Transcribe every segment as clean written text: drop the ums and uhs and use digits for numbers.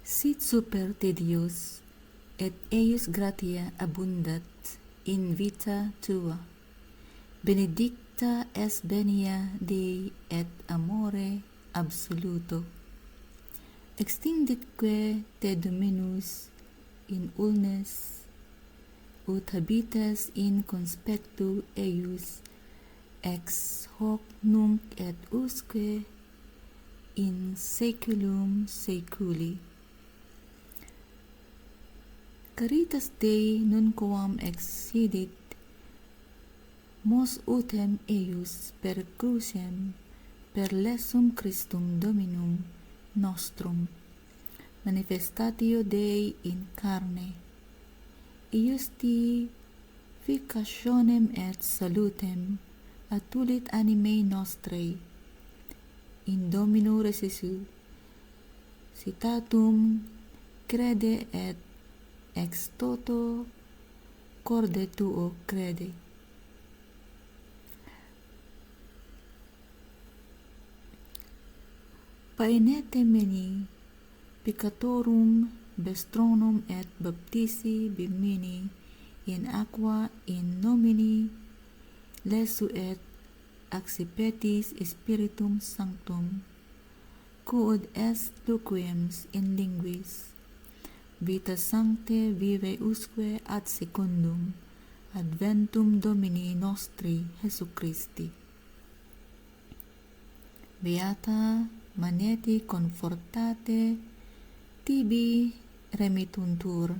Sit super te Deus, et eius gratia abundat in vita tua. Benedicta es venia Dei et amore absoluto. Extenditque te Dominus in omnes, ut habites in conspectu ejus, ex hoc nunc et usque in saeculum saeculi. Caritas Dei nunquam excidit mos utem eius per crucem per lesum Christum Dominum nostrum, manifestatio Dei in carne, justificationem et salutem atulit animae nostrae in Domino resuscitatum crede et ex toto corde tuo crede. Paenete meni peccatorum bestronum et baptisi bimini in aqua in nomine Jesu et accipetis Spiritum Sanctum, quod est loquens in linguis, vita sancte vive usque ad secundum adventum Domini nostri Jesu Christi. Beata maneti confortate tibi remittuntur,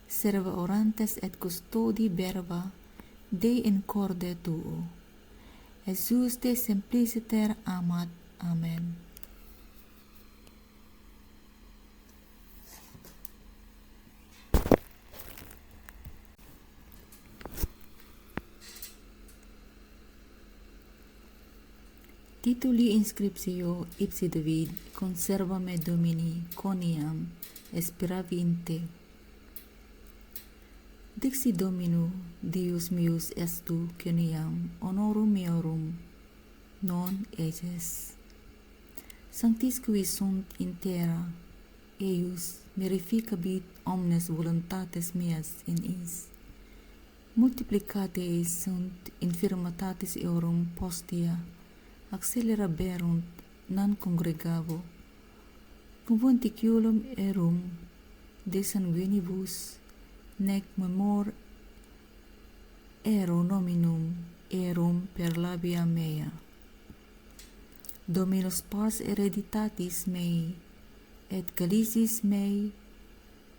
serva orantes et custodi verba Dei in corde tuo. Ejus de simpliciter amat. Amen. Tituli inscriptio ipsi David, Conservabam Domini, quoniam, speravi in te. Dixi Domino, Deus meus estu quoniam, honorum meorum, non eges. Sanctis qui sunt in terra, ejus, mirificavit omnes voluntates meas in is. Multiplicatae sunt infirmitates eorum postea, acceleraverunt non congregabo. Conventiculum eorum de sanguinibus, nec memor ero nominum eorum per labia mea. Dominus pars hereditatis mei, et calicis mei,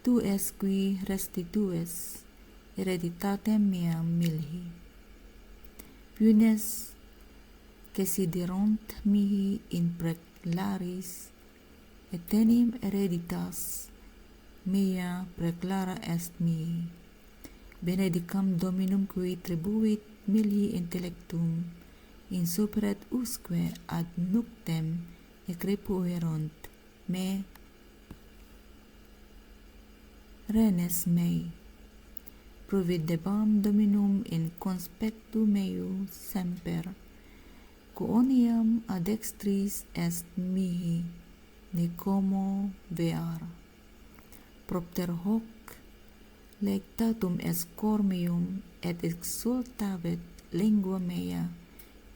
tu es qui restitues hereditatem meam milhi. Punes desiderunt mihi in preclaris, et tenim hereditas mea preclara est mihi. Benedicam Dominum qui tribuit milhi intellectum, insuperet usque ad noctem ecrepuerunt me renes mei. Providebam Dominum in conspectu meus semper, quoniam ad extris est mihi, ne como vear. Propter hoc lectatum est cor meum, et exultavit lingua mea,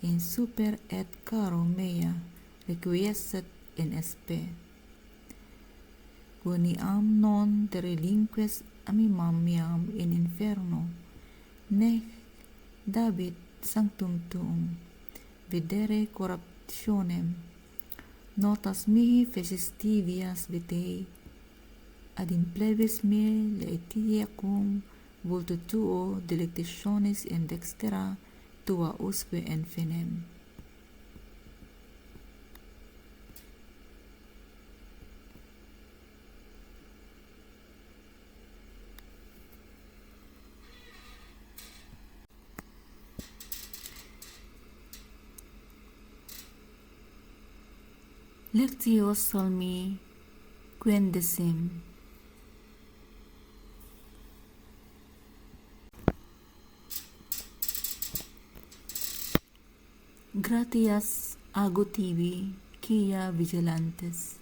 in super et caro mea requiescet in spe. Quoniam non te relinques animam meam in inferno, nec dabit sanctum tuum videre corruptionem, notas mihi festivias vitei, ad in plebis me laetiacum vultu tuo delectationis in dextera tua usque infinem. Lectio Psalmi quindecim. Gratias ago tibi, quia vigilantes.